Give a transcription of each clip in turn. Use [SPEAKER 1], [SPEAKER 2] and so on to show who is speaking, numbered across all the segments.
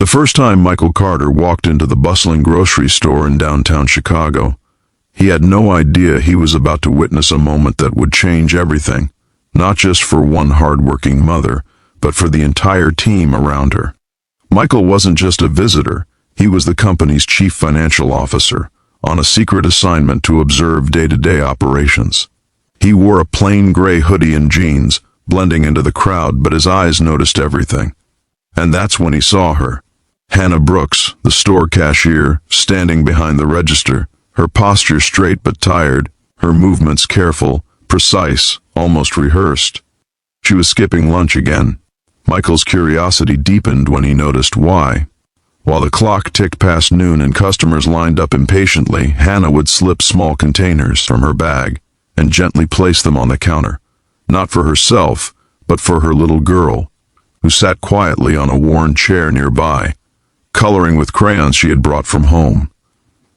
[SPEAKER 1] The first time Michael Carter walked into the bustling grocery store in downtown Chicago, he had no idea he was about to witness a moment that would change everything, not just for one hardworking mother, but for the entire team around her. Michael wasn't just a visitor, he was the company's chief financial officer, on a secret assignment to observe day-to-day operations. He wore a plain gray hoodie and jeans, blending into the crowd, but his eyes noticed everything. And that's when he saw her. Hannah Brooks, the store cashier, standing behind the register, her posture straight but tired, her movements careful, precise, almost rehearsed. She was skipping lunch again. Michael's curiosity deepened when he noticed why. While the clock ticked past noon and customers lined up impatiently, Hannah would slip small containers from her bag and gently place them on the counter, not for herself, but for her little girl, who sat quietly on a worn chair nearby, coloring with crayons she had brought from home.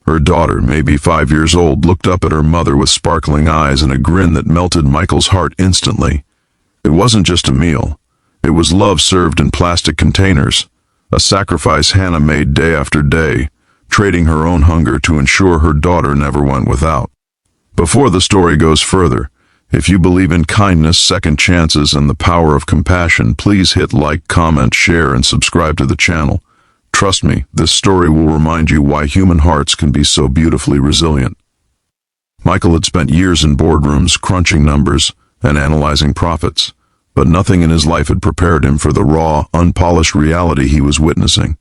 [SPEAKER 1] Her daughter, maybe 5 years old, looked up at her mother with sparkling eyes and a grin that melted Michael's heart instantly. It wasn't just a meal. It was love served in plastic containers, a sacrifice Hannah made day after day, trading her own hunger to ensure her daughter never went without. Before the story goes further, if you believe in kindness, second chances, and the power of compassion, please hit like, comment, share, and subscribe to the channel. Trust me, this story will remind you why human hearts can be so beautifully resilient. Michael had spent years in boardrooms, crunching numbers and analyzing profits, but nothing in his life had prepared him for the raw, unpolished reality he was witnessing.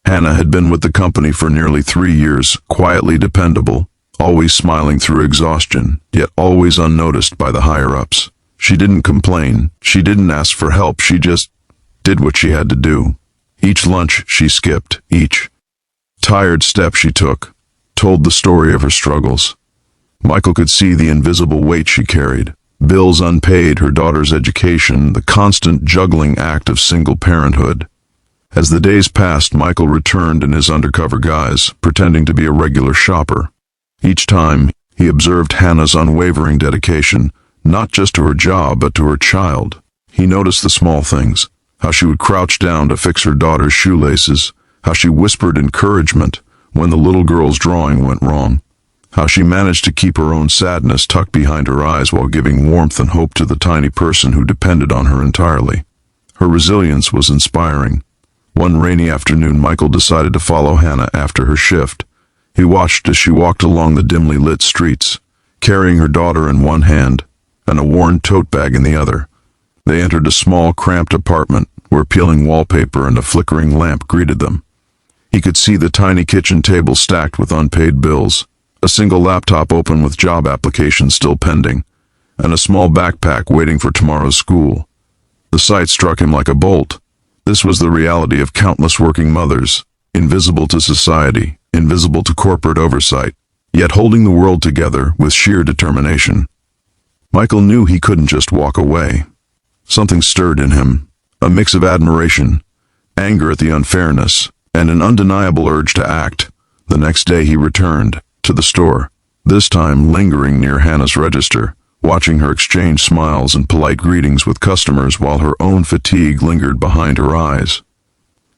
[SPEAKER 1] Hannah had been with the company for nearly 3 years, quietly dependable, always smiling through exhaustion, yet always unnoticed by the higher-ups. She didn't complain, she didn't ask for help, she just did what she had to do. Each lunch she skipped, each tired step she took, told the story of her struggles. Michael could see the invisible weight she carried. Bills unpaid, her daughter's education, the constant juggling act of single parenthood. As the days passed, Michael returned in his undercover guise, pretending to be a regular shopper. Each time, he observed Hannah's unwavering dedication, not just to her job, but to her child. He noticed the small things, how she would crouch down to fix her daughter's shoelaces, how she whispered encouragement when the little girl's drawing went wrong, how she managed to keep her own sadness tucked behind her eyes while giving warmth and hope to the tiny person who depended on her entirely. Her resilience was inspiring. One rainy afternoon, Michael decided to follow Hannah after her shift. He watched as she walked along the dimly lit streets, carrying her daughter in one hand and a worn tote bag in the other. They entered a small, cramped apartment where peeling wallpaper and a flickering lamp greeted them. He could see the tiny kitchen table stacked with unpaid bills, a single laptop open with job applications still pending, and a small backpack waiting for tomorrow's school. The sight struck him like a bolt. This was the reality of countless working mothers, invisible to society, invisible to corporate oversight, yet holding the world together with sheer determination. Michael knew he couldn't just walk away. Something stirred in him, a mix of admiration, anger at the unfairness, and an undeniable urge to act. The next day he returned to the store, this time lingering near Hannah's register, watching her exchange smiles and polite greetings with customers while her own fatigue lingered behind her eyes.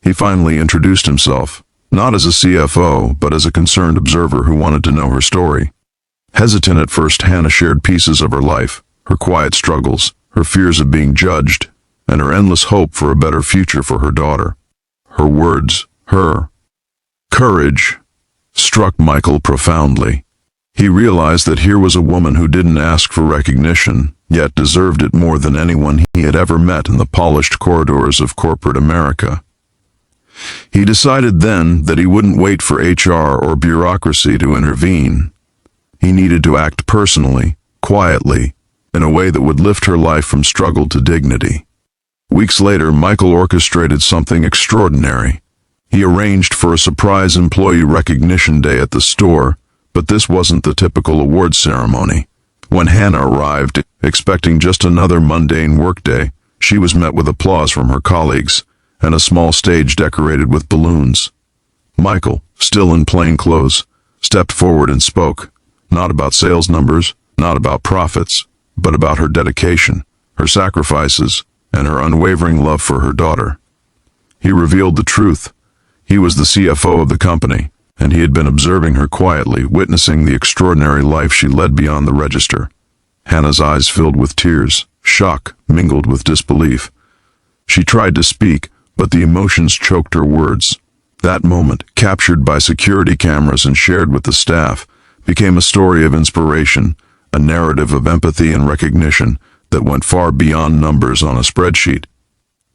[SPEAKER 1] He finally introduced himself, not as a CFO, but as a concerned observer who wanted to know her story. Hesitant at first, Hannah shared pieces of her life, her quiet struggles, her fears of being judged, and her endless hope for a better future for her daughter. Her words, her courage, struck Michael profoundly. He realized that here was a woman who didn't ask for recognition, yet deserved it more than anyone he had ever met in the polished corridors of corporate America. He decided then that he wouldn't wait for HR or bureaucracy to intervene. He needed to act personally, quietly, in a way that would lift her life from struggle to dignity. Weeks later, Michael orchestrated something extraordinary. He arranged for a surprise employee recognition day at the store, but this wasn't the typical awards ceremony. When Hannah arrived, expecting just another mundane workday, she was met with applause from her colleagues and a small stage decorated with balloons. Michael, still in plain clothes, stepped forward and spoke, not about sales numbers, not about profits, but about her dedication, her sacrifices, and her unwavering love for her daughter. He revealed the truth. He was the CFO of the company, and he had been observing her quietly, witnessing the extraordinary life she led beyond the register. Hannah's eyes filled with tears, shock mingled with disbelief. She tried to speak, but the emotions choked her words. That moment, captured by security cameras and shared with the staff, became a story of inspiration, a narrative of empathy and recognition that went far beyond numbers on a spreadsheet.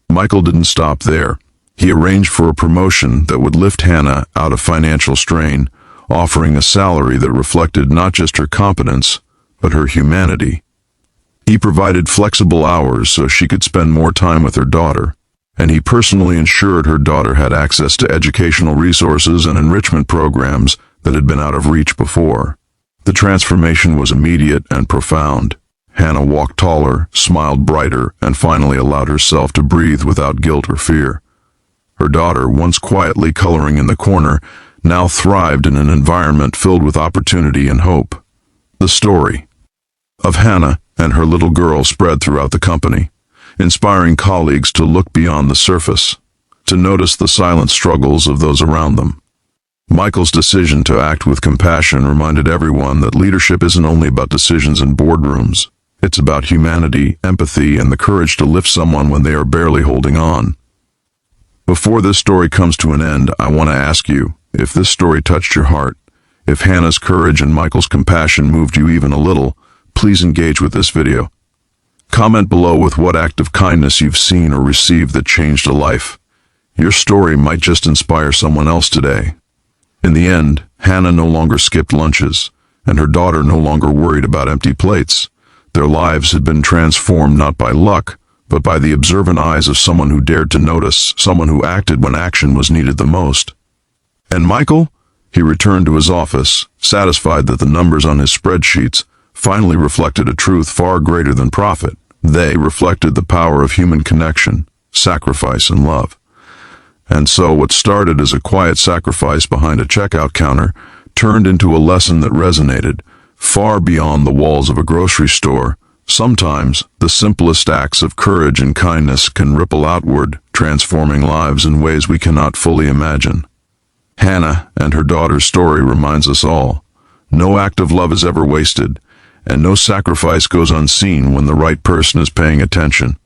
[SPEAKER 1] Michael didn't stop there. He arranged for a promotion that would lift Hannah out of financial strain, offering a salary that reflected not just her competence, but her humanity. He provided flexible hours so she could spend more time with her daughter, and he personally ensured her daughter had access to educational resources and enrichment programs that had been out of reach before. The transformation was immediate and profound. Hannah walked taller, smiled brighter, and finally allowed herself to breathe without guilt or fear. Her daughter, once quietly coloring in the corner, now thrived in an environment filled with opportunity and hope. The story of Hannah and her little girl spread throughout the company, inspiring colleagues to look beyond the surface, to notice the silent struggles of those around them. Michael's decision to act with compassion reminded everyone that leadership isn't only about decisions in boardrooms. It's about humanity, empathy, and the courage to lift someone when they are barely holding on. Before this story comes to an end, I want to ask you, if this story touched your heart, if Hannah's courage and Michael's compassion moved you even a little, please engage with this video. Comment below with what act of kindness you've seen or received that changed a life. Your story might just inspire someone else today. In the end, Hannah no longer skipped lunches, and her daughter no longer worried about empty plates. Their lives had been transformed not by luck, but by the observant eyes of someone who dared to notice, someone who acted when action was needed the most. And Michael? He returned to his office, satisfied that the numbers on his spreadsheets finally reflected a truth far greater than profit. They reflected the power of human connection, sacrifice, and love. And so what started as a quiet sacrifice behind a checkout counter turned into a lesson that resonated far beyond the walls of a grocery store. Sometimes, the simplest acts of courage and kindness can ripple outward, transforming lives in ways we cannot fully imagine. Hannah and her daughter's story reminds us all, no act of love is ever wasted, and no sacrifice goes unseen when the right person is paying attention.